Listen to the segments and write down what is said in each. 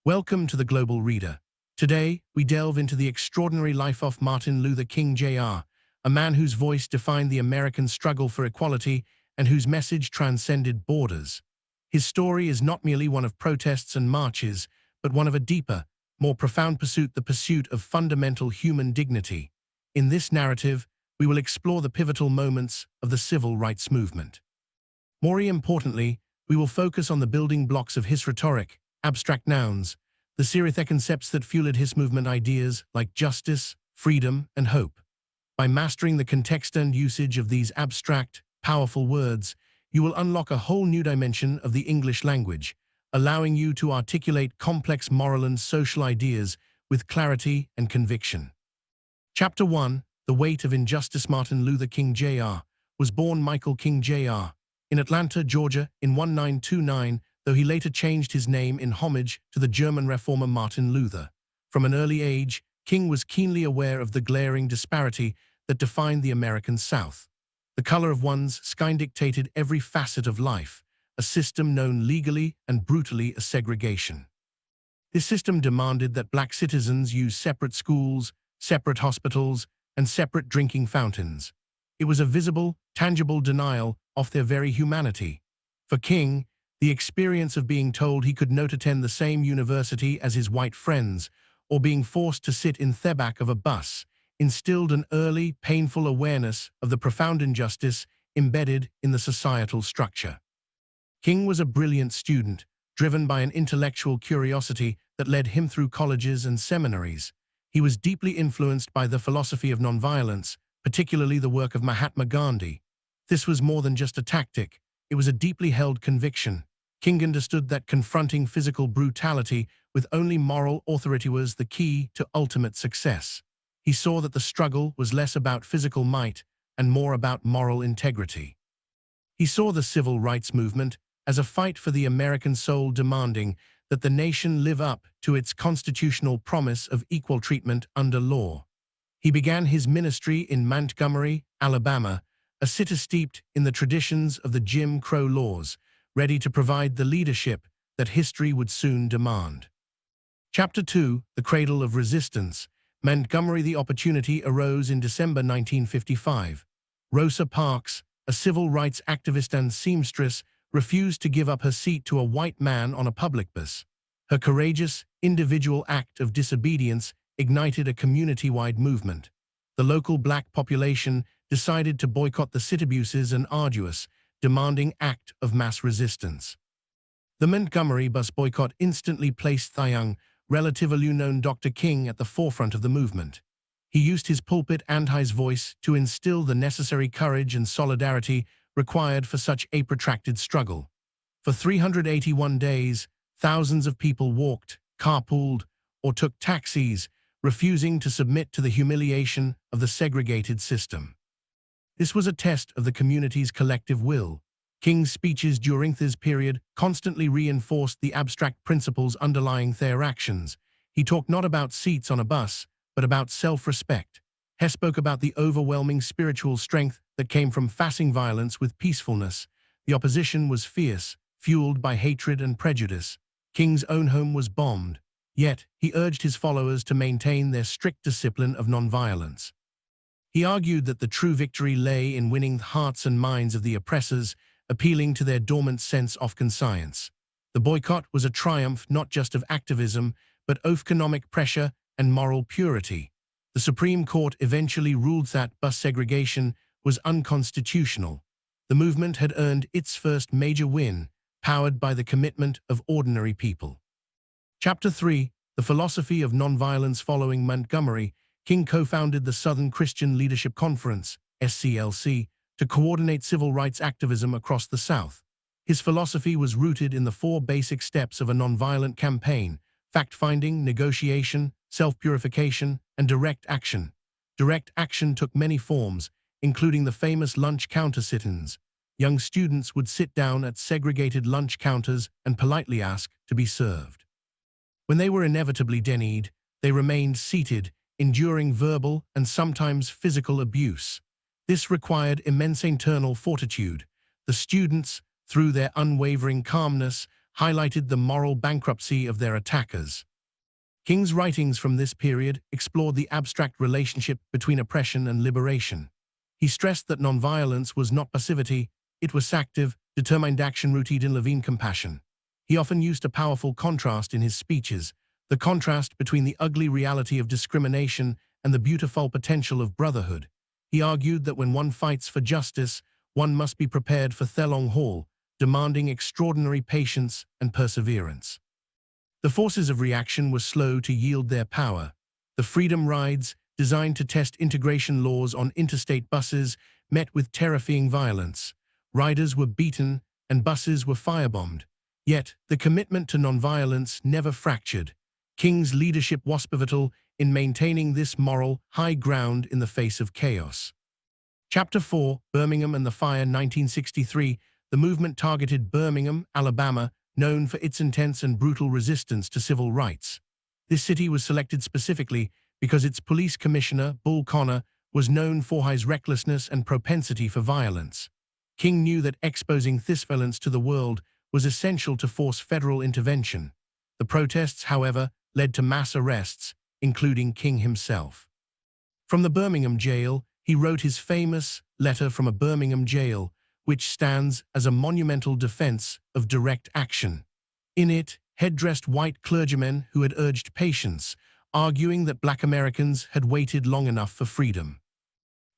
Welcome to the Global Reader. Today, we delve into the extraordinary life of Martin Luther King Jr., a man whose voice defined the American struggle for equality and whose message transcended borders. His story is not merely one of protests and marches, but one of a deeper, more profound pursuit, the pursuit of fundamental human dignity. In this narrative, we will explore the pivotal moments of the civil rights movement. More importantly, we will focus on the building blocks of his rhetoric, abstract nouns, the series of concepts that fueled his movement, ideas like justice, freedom, and hope. By mastering the context and usage of these abstract, powerful words, you will unlock a whole new dimension of the English language, allowing you to articulate complex moral and social ideas with clarity and conviction. Chapter 1: The Weight of Injustice. Martin Luther King Jr. was born Michael King Jr. in Atlanta, Georgia, in 1929, though he later changed his name in homage to the German reformer Martin Luther. From an early age, King was keenly aware of the glaring disparity that defined the American South. The color of one's skin dictated every facet of life, a system known legally and brutally as segregation. This system demanded that black citizens use separate schools, separate hospitals, and separate drinking fountains. It was a visible, tangible denial of their very humanity. For King, the experience of being told he could not attend the same university as his white friends, or being forced to sit in the back of a bus, instilled an early, painful awareness of the profound injustice embedded in the societal structure. King was a brilliant student, driven by an intellectual curiosity that led him through colleges and seminaries. He was deeply influenced by the philosophy of nonviolence, particularly the work of Mahatma Gandhi. This was more than just a tactic, it was a deeply held conviction. King understood that confronting physical brutality with only moral authority was the key to ultimate success. He saw that the struggle was less about physical might and more about moral integrity. He saw the civil rights movement as a fight for the American soul, demanding that the nation live up to its constitutional promise of equal treatment under law. He began his ministry in Montgomery, Alabama, a city steeped in the traditions of the Jim Crow laws, ready to provide the leadership that history would soon demand. Chapter 2: The Cradle of Resistance. Montgomery. The opportunity arose in December 1955. Rosa Parks, a civil rights activist and seamstress, refused to give up her seat to a white man on a public bus. Her courageous, individual act of disobedience ignited a community-wide movement. The local black population decided to boycott the city buses, an arduous, demanding act of mass resistance. The Montgomery bus boycott instantly placed the young, relatively unknown Dr. King at the forefront of the movement. He used his pulpit and his voice to instill the necessary courage and solidarity required for such a protracted struggle. For 381 days, thousands of people walked, carpooled, or took taxis, refusing to submit to the humiliation of the segregated system. This was a test of the community's collective will. King's speeches during this period constantly reinforced the abstract principles underlying their actions. He talked not about seats on a bus, but about self-respect. He spoke about the overwhelming spiritual strength that came from facing violence with peacefulness. The opposition was fierce, fueled by hatred and prejudice. King's own home was bombed, yet he urged his followers to maintain their strict discipline of nonviolence. He argued that the true victory lay in winning the hearts and minds of the oppressors, appealing to their dormant sense of conscience. The boycott was a triumph not just of activism, but of economic pressure and moral purity. The Supreme Court eventually ruled that bus segregation was unconstitutional. The movement had earned its first major win, powered by the commitment of ordinary people. Chapter 3: The Philosophy of Nonviolence. Following Montgomery, King co-founded the Southern Christian Leadership Conference, SCLC, to coordinate civil rights activism across the South. His philosophy was rooted in the 4 basic steps of a nonviolent campaign: fact-finding, negotiation, self-purification, and direct action. Direct action took many forms, including the famous lunch counter sit-ins. Young students would sit down at segregated lunch counters and politely ask to be served. When they were inevitably denied, they remained seated, enduring verbal and sometimes physical abuse. This required immense internal fortitude. The students, through their unwavering calmness, highlighted the moral bankruptcy of their attackers. King's writings from this period explored the abstract relationship between oppression and liberation. He stressed that nonviolence was not passivity, it was active, determined action rooted in living compassion. He often used a powerful contrast in his speeches, the contrast between the ugly reality of discrimination and the beautiful potential of brotherhood. He argued that when one fights for justice, one must be prepared for the long haul, demanding extraordinary patience and perseverance. The forces of reaction were slow to yield their power. The freedom rides, designed to test integration laws on interstate buses, met with terrifying violence. Riders were beaten and buses were firebombed. Yet, the commitment to nonviolence never fractured. King's leadership was pivotal in maintaining this moral high ground in the face of chaos. Chapter 4, Birmingham and the Fire, 1963. The movement targeted Birmingham, Alabama, known for its intense and brutal resistance to civil rights. This city was selected specifically because its police commissioner, Bull Connor, was known for his recklessness and propensity for violence. King knew that exposing this violence to the world was essential to force federal intervention. The protests, however, led to mass arrests, including King himself. From the Birmingham jail, he wrote his famous Letter from a Birmingham Jail, which stands as a monumental defense of direct action. In it, head-dressed white clergymen who had urged patience, arguing that Black Americans had waited long enough for freedom.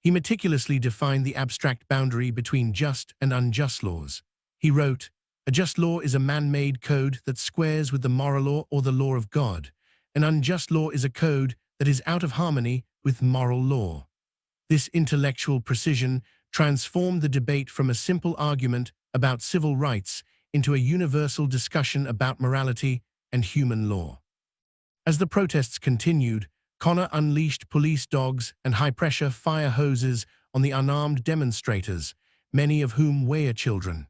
He meticulously defined the abstract boundary between just and unjust laws. He wrote, "A just law is a man-made code that squares with the moral law or the law of God. An unjust law is a code that is out of harmony with moral law." This intellectual precision transformed the debate from a simple argument about civil rights into a universal discussion about morality and human law. As the protests continued, Connor unleashed police dogs and high-pressure fire hoses on the unarmed demonstrators, many of whom were children.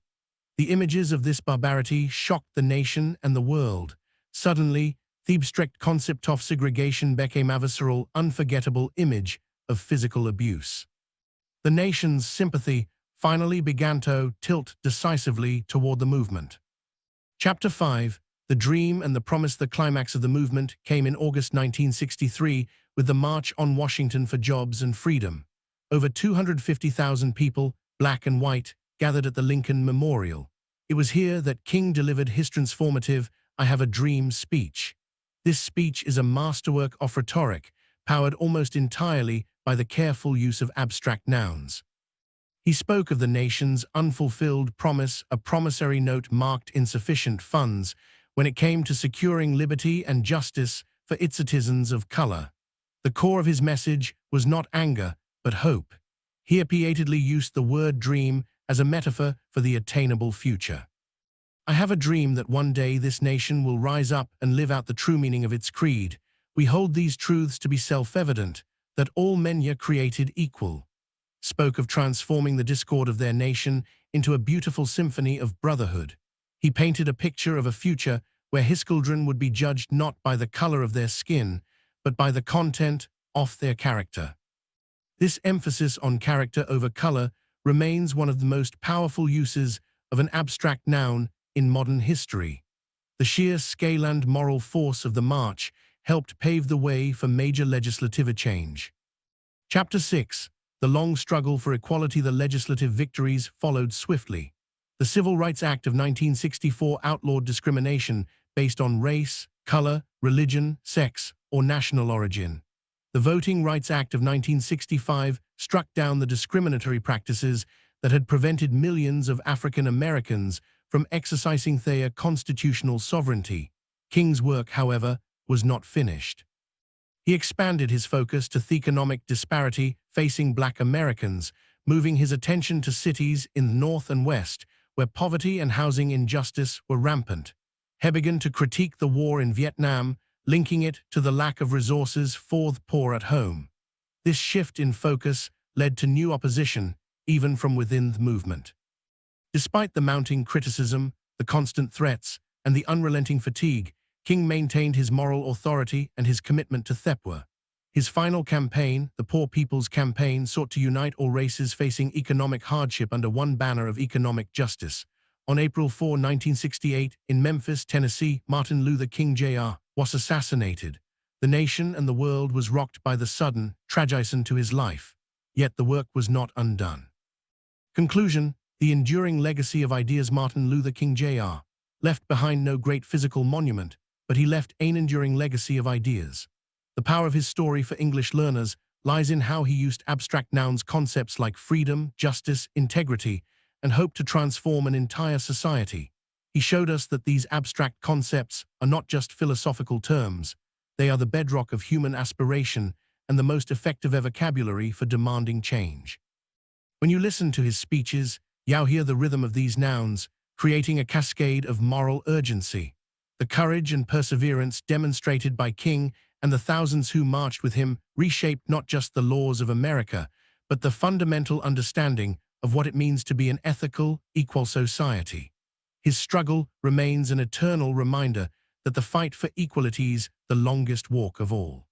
The images of this barbarity shocked the nation and the world. Suddenly, the abstract concept of segregation became a visceral, unforgettable image of physical abuse. The nation's sympathy finally began to tilt decisively toward the movement. Chapter 5, The Dream and the Promise. The climax of the movement came in August 1963 with the March on Washington for Jobs and Freedom. Over 250,000 people, black and white, gathered at the Lincoln Memorial. It was here that King delivered his transformative "I Have a Dream" speech. This speech is a masterwork of rhetoric, powered almost entirely by the careful use of abstract nouns. He spoke of the nation's unfulfilled promise, a promissory note marked insufficient funds when it came to securing liberty and justice for its citizens of color. The core of his message was not anger, but hope. He repeatedly used the word dream as a metaphor for the attainable future. "I have a dream that one day this nation will rise up and live out the true meaning of its creed. We hold these truths to be self-evident, that all men are created equal," spoke of transforming the discord of their nation into a beautiful symphony of brotherhood. He painted a picture of a future where his children would be judged not by the color of their skin, but by the content of their character. This emphasis on character over color remains one of the most powerful uses of an abstract noun in modern history. The sheer scale and moral force of the march helped pave the way for major legislative change. Chapter 6, The Long Struggle for Equality. The legislative victories followed swiftly. The Civil Rights Act of 1964 outlawed discrimination based on race, color, religion, sex, or national origin. The Voting Rights Act of 1965 struck down the discriminatory practices that had prevented millions of African Americans from exercising their constitutional sovereignty. King's work, however, was not finished. He expanded his focus to the economic disparity facing Black Americans, moving his attention to cities in the North and West, where poverty and housing injustice were rampant. He began to critique the war in Vietnam, linking it to the lack of resources for the poor at home. This shift in focus led to new opposition, even from within the movement. Despite the mounting criticism, the constant threats, and the unrelenting fatigue, King maintained his moral authority and his commitment to Thepwa. His final campaign, the Poor People's Campaign, sought to unite all races facing economic hardship under one banner of economic justice. On April 4, 1968, in Memphis, Tennessee, Martin Luther King Jr. was assassinated. The nation and the world was rocked by the sudden tragedy to his life. Yet the work was not undone. Conclusion: the enduring legacy of ideas. Martin Luther King Jr. left behind no great physical monument, but he left an enduring legacy of ideas. The power of his story for English learners lies in how he used abstract nouns concepts like freedom, justice, integrity, and hope to transform an entire society. He showed us that these abstract concepts are not just philosophical terms, they are the bedrock of human aspiration and the most effective vocabulary for demanding change. When you listen to his speeches, you hear the rhythm of these nouns, creating a cascade of moral urgency. The courage and perseverance demonstrated by King and the thousands who marched with him reshaped not just the laws of America, but the fundamental understanding of what it means to be an ethical, equal society. His struggle remains an eternal reminder that the fight for equality is the longest walk of all.